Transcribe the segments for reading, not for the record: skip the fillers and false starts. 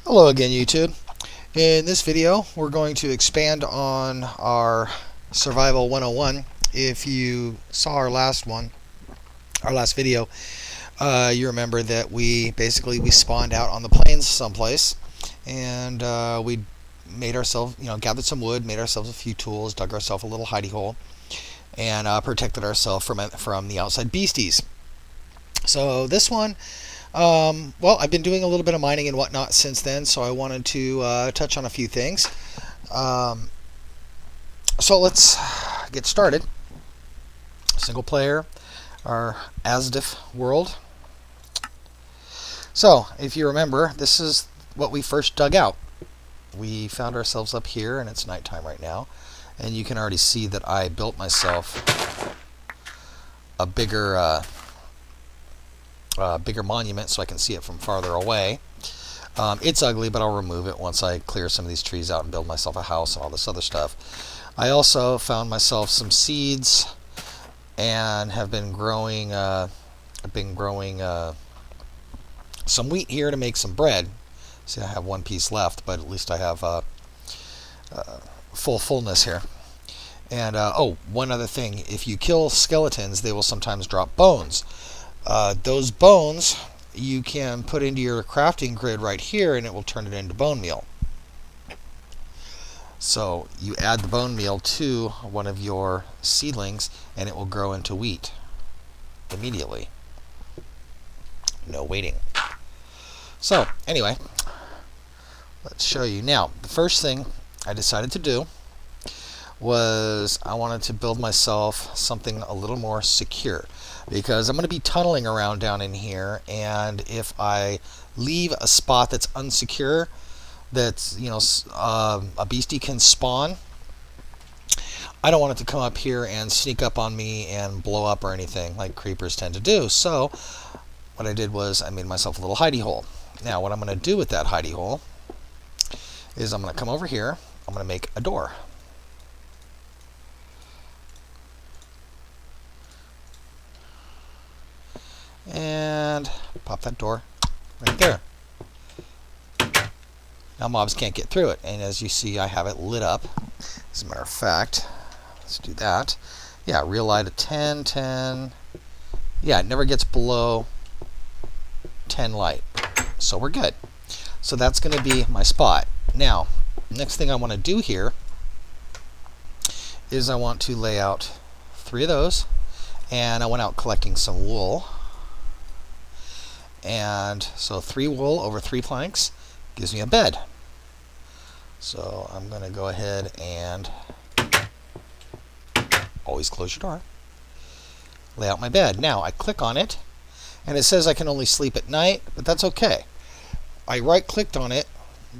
Hello again, YouTube. In this video, we're going to expand on our Survival 101. If you saw our last video, you remember that we spawned out on the plains someplace, and we made ourselves, gathered some wood, made ourselves a few tools, dug ourselves a little hidey hole, and protected ourselves from the outside beasties. So this one. Well, I've been doing a little bit of mining and whatnot since then, so I wanted to touch on a few things. So let's get started. Single player, our Asdif world. So, if you remember, this is what we first dug out. We found ourselves up here, and it's nighttime right now. And you can already see that I built myself a bigger monument so I can see it from farther away. It's ugly, but I'll remove it once I clear some of these trees out and build myself a house and all this other stuff. I also found myself some seeds and have been growing some wheat here to make some bread. See, I have one piece left, but at least I have fullness here. And one other thing, if you kill skeletons, they will sometimes drop bones. Those bones you can put into your crafting grid right here, and it will turn it into bone meal. So you add the bone meal to one of your seedlings, and it will grow into wheat immediately. No waiting. So anyway, let's show you. Now, the first thing I decided to do was I wanted to build myself something a little more secure, because I'm going to be tunneling around down in here, and if I leave a spot that's unsecure, that's a beastie can spawn, I don't want it to come up here and sneak up on me and blow up or anything like creepers tend to do. So what I did was I made myself a little hidey hole. Now what I'm going to do with that hidey hole is I'm going to come over here, I'm going to make a door. And pop that door right there. Now mobs can't get through it, and as you see, I have it lit up. As a matter of fact, let's do that. Yeah, real light at 10, 10. Yeah, it never gets below 10 light, so we're good. So that's going to be my spot. Now, next thing I want to do here is I want to lay out 3 of those, and I went out collecting some wool. And so 3 wool over 3 planks gives me a bed. So I'm going to go ahead and always close your door. Lay out my bed. Now I click on it, and it says I can only sleep at night, but that's okay. I right-clicked on it.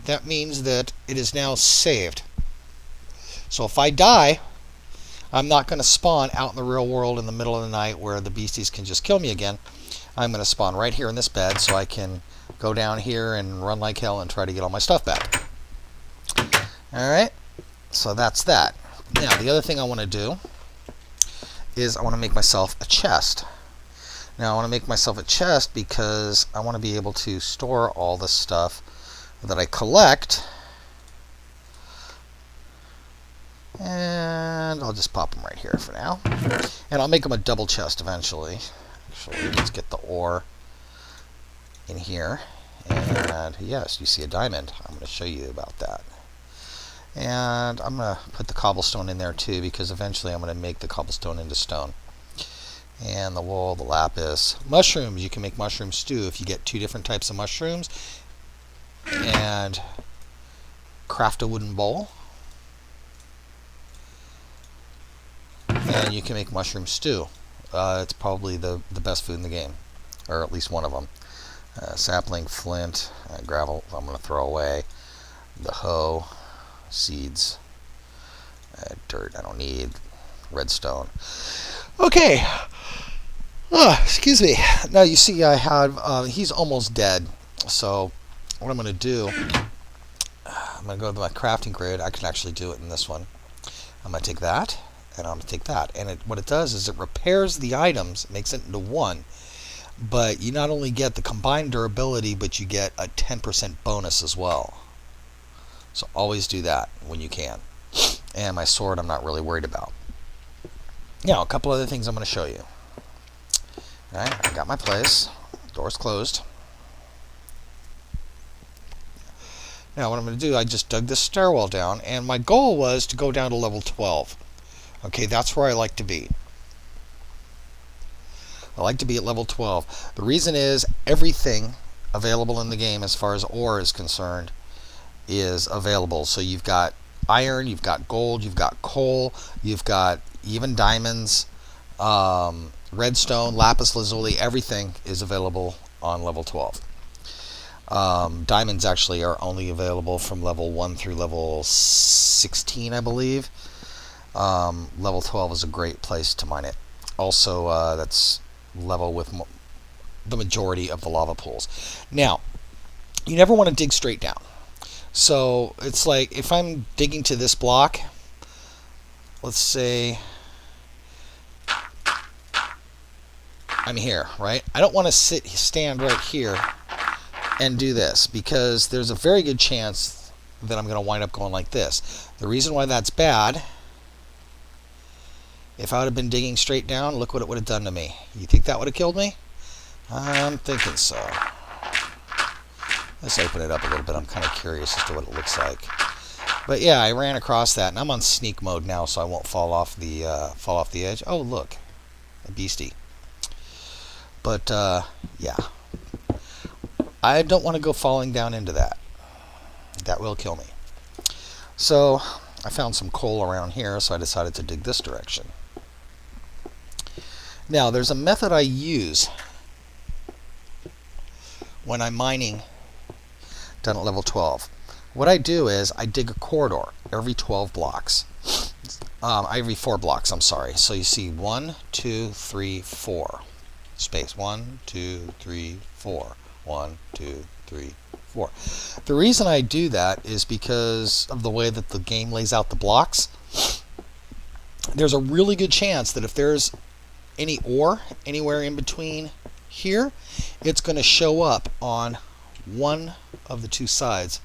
That means that it is now saved. So if I die, I'm not going to spawn out in the real world in the middle of the night where the beasties can just kill me again. I'm going to spawn right here in this bed so I can go down here and run like hell and try to get all my stuff back. Alright, so that's that. Now, the other thing I want to do is I want to make myself a chest. Now, I want to make myself a chest because I want to be able to store all the stuff that I collect. And I'll just pop them right here for now. And I'll make them a double chest eventually. Actually, let's get the ore in here. And yes, you see a diamond. I'm going to show you about that. And I'm going to put the cobblestone in there too, because eventually I'm going to make the cobblestone into stone. And the wool, the lapis. Mushrooms, you can make mushroom stew if you get 2 different types of mushrooms. And craft a wooden bowl. And you can make mushroom stew. It's probably the best food in the game, or at least one of them. Sapling, flint, gravel I'm going to throw away. The hoe, seeds, dirt I don't need, redstone. Okay. Excuse me. Now you see I have, he's almost dead. So what I'm going to do, I'm going to go to my crafting grid. I can actually do it in this one. I'm going to take that. And I'm going to take that. And what it does is it repairs the items, makes it into one. but you not only get the combined durability, but you get a 10% bonus as well. So always do that when you can. And my sword I'm not really worried about. Now, a couple other things I'm going to show you. Alright, I got my place. Door's closed. Now what I'm going to do, I just dug this stairwell down, and my goal was to go down to level 12. Okay, that's where I like to be. I like to be at level 12. The reason is everything available in the game as far as ore is concerned is available. So you've got iron, you've got gold, you've got coal, you've got even diamonds, redstone, lapis lazuli, everything is available on level 12. Diamonds actually are only available from level 1 through level 16, I believe. Level 12 is a great place to mine it. Also, that's level with the majority of the lava pools. Now, you never want to dig straight down. So it's like if I'm digging to this block, let's say I'm here, right? I don't want to stand right here and do this, because there's a very good chance that I'm going to wind up going like this. The reason why that's bad, if I would have been digging straight down, look what it would have done to me. You think that would have killed me? I'm thinking so. Let's open it up a little bit. I'm kind of curious as to what it looks like. But yeah, I ran across that, and I'm on sneak mode now, so I won't fall off the edge. Oh, look, a beastie. But yeah, I don't want to go falling down into that. That will kill me. So I found some coal around here, so I decided to dig this direction. Now, there's a method I use when I'm mining down at level 12. What I do is I dig a corridor every 12 blocks. Every 4 blocks, I'm sorry. So you see 1, 2, 3, 4. Space 1, 2, 3, 4. 1, 2, 3, 4. The reason I do that is because of the way that the game lays out the blocks. There's a really good chance that if there's any ore anywhere in between here, it's going to show up on one of the 2 sides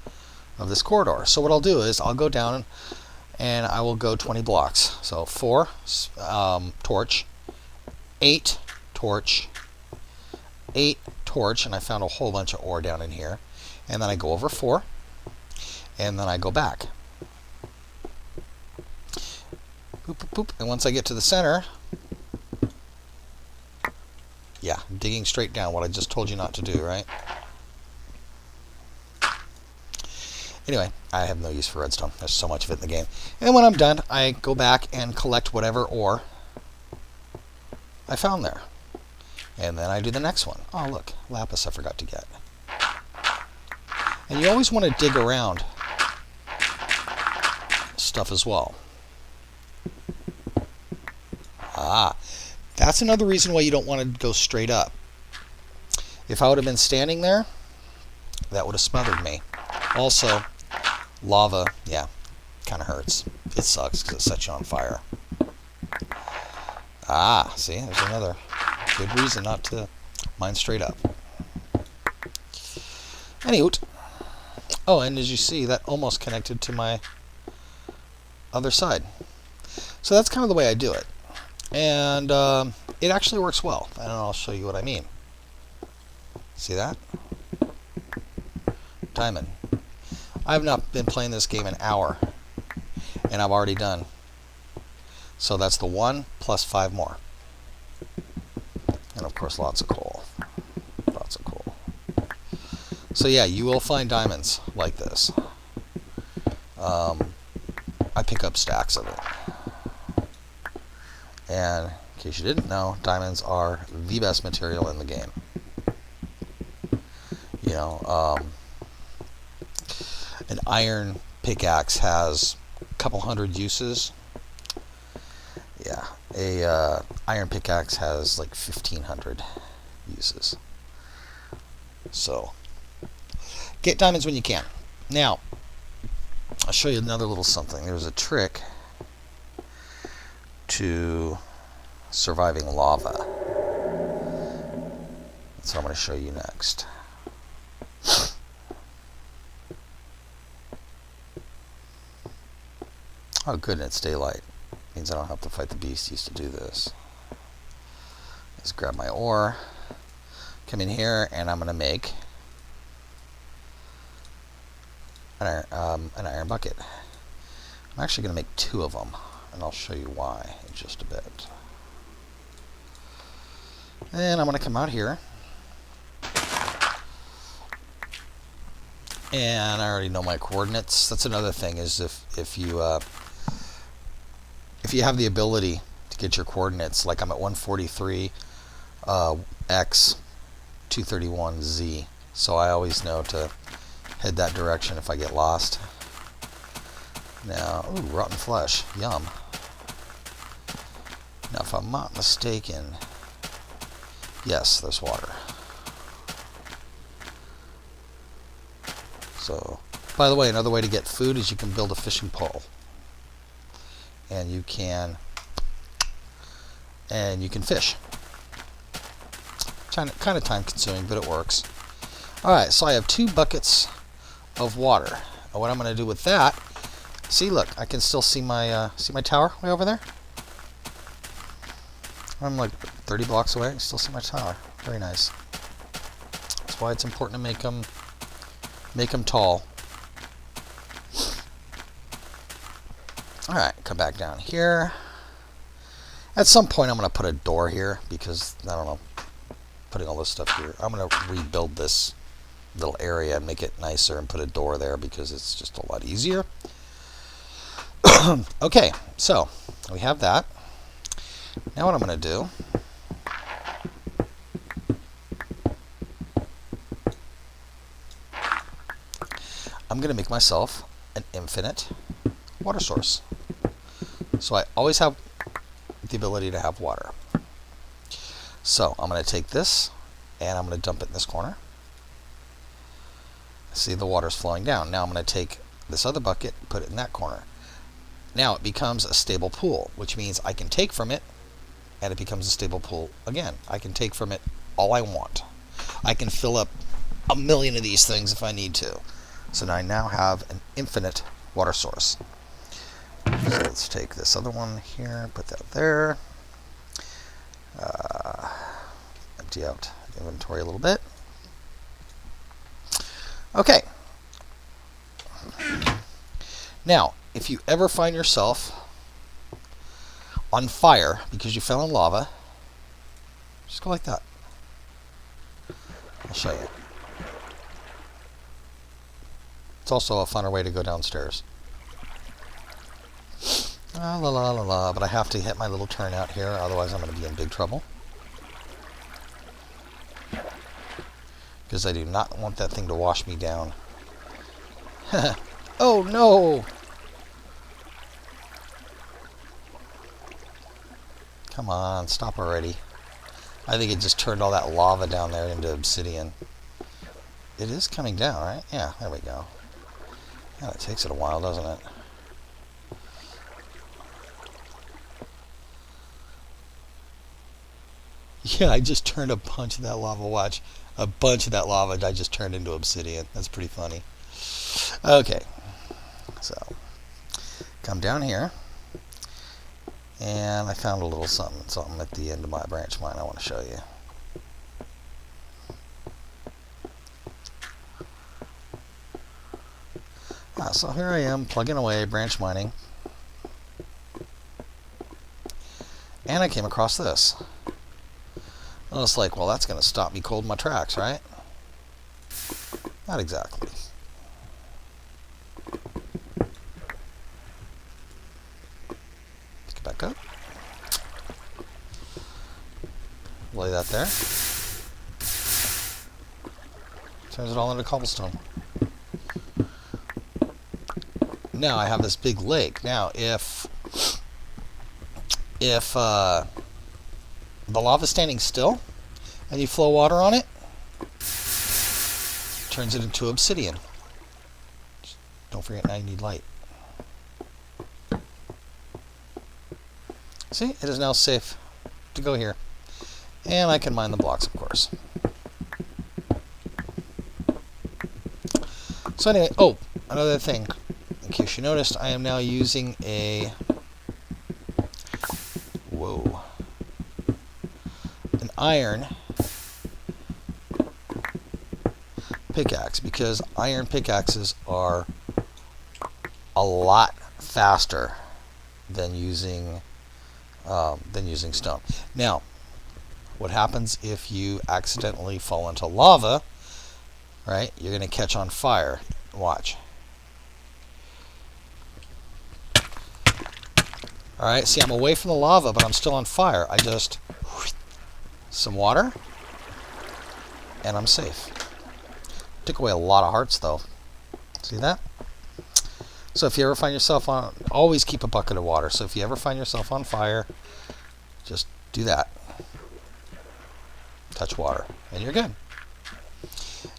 of this corridor. So what I'll do is I'll go down and I will go 20 blocks. So 4 torch, 8 torch, 8 torch, and I found a whole bunch of ore down in here. And then I go over 4, and then I go back. Boop, boop, boop. And once I get to the center, yeah, digging straight down, what I just told you not to do, right? Anyway, I have no use for redstone. There's so much of it in the game. And when I'm done, I go back and collect whatever ore I found there. And then I do the next one. Oh, look, lapis I forgot to get. And you always want to dig around stuff as well. Ah, that's another reason why you don't want to go straight up. If I would have been standing there, that would have smothered me. Also, lava, yeah, kind of hurts. It sucks because it sets you on fire. Ah, see, there's another good reason not to mine straight up. Anywho, oh, and as you see, that almost connected to my other side. So that's kind of the way I do it. And it actually works well. And I'll show you what I mean. See that? Diamond. I've not been playing this game an hour, and I've already done. So that's the 1 plus 5 more. And of course lots of coal. Lots of coal. So yeah, you will find diamonds like this. I pick up stacks of it. And in case you didn't know, diamonds are the best material in the game. You know, an iron pickaxe has a couple hundred uses. Yeah, a iron pickaxe has like 1,500 uses. So, get diamonds when you can. Now, I'll show you another little something. There's a trick to surviving lava. That's what I'm going to show you next. Oh, good, and it's daylight. Means I don't have to fight the beasties to do this. Let's grab my ore, come in here, and I'm going to make an iron bucket. I'm actually going to make 2 of them, and I'll show you why in just a bit. And I'm going to come out here, and I already know my coordinates. That's another thing, is if you have the ability to get your coordinates, like I'm at 143 x 231 z, so I always know to head that direction if I get lost. Now, ooh, rotten flesh, yum. Now, if I'm not mistaken, yes, there's water. So, by the way, another way to get food is you can build a fishing pole. And you can fish. Kind of time consuming, but it works. Alright, so I have 2 buckets of water. And what I'm going to do with that, see, look, I can still see my tower way over there. I'm like 30 blocks away, I can still see my tower. Very nice. That's why it's important to make them tall. Alright, come back down here. At some point I'm going to put a door here because, I don't know, putting all this stuff here. I'm going to rebuild this little area and make it nicer and put a door there because it's just a lot easier. Okay, so we have that. Now what I'm going to do, I'm going to make myself an infinite water source. So I always have the ability to have water. So I'm going to take this and I'm going to dump it in this corner. See, the water's flowing down. Now I'm going to take this other bucket, put it in that corner. Now it becomes a stable pool, which means I can take from it and it becomes a stable pool again. I can take from it all I want. I can fill up 1,000,000 of these things if I need to. So now I now have an infinite water source. So let's take this other one here, put that there. Empty out the inventory a little bit. Okay. Now, if you ever find yourself on fire because you fell in lava, just go like that. I'll show you. It's also a funner way to go downstairs. La la la la la, but I have to hit my little turnout here, otherwise I'm going to be in big trouble. Because I do not want that thing to wash me down. Oh no! Come on, stop already. I think it just turned all that lava down there into obsidian. It is coming down, right? Yeah, there we go. Yeah, it takes it a while, doesn't it? Yeah, I just turned a bunch of that lava. Watch. A bunch of that lava I just turned into obsidian. That's pretty funny. Okay. So, come down here. And I found a little something at the end of my branch mine I want to show you. So here I am plugging away, branch mining. And I came across this. I was like, well, that's going to stop me cold in my tracks, right? Not exactly. Pick it back up. Lay that there. Turns it all into cobblestone. Now I have this big lake. Now if the lava's standing still and you flow water on it, turns it into obsidian. Just don't forget, now you need light. See, it is now safe to go here. And I can mine the blocks, of course. So anyway, oh, another thing. In case you noticed, I am now using an iron pickaxe, because iron pickaxes are a lot faster than using stone. Now, what happens if you accidentally fall into lava? Right, you're going to catch on fire. Watch. All right, see, I'm away from the lava, but I'm still on fire. I just some water, and I'm safe. Took away a lot of hearts, though. See that? So if you ever find yourself on, always keep a bucket of water. So if you ever find yourself on fire, just do that. Touch water, and you're good.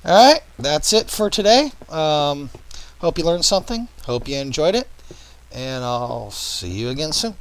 All right, that's it for today. Hope you learned something. Hope you enjoyed it. And I'll see you again soon.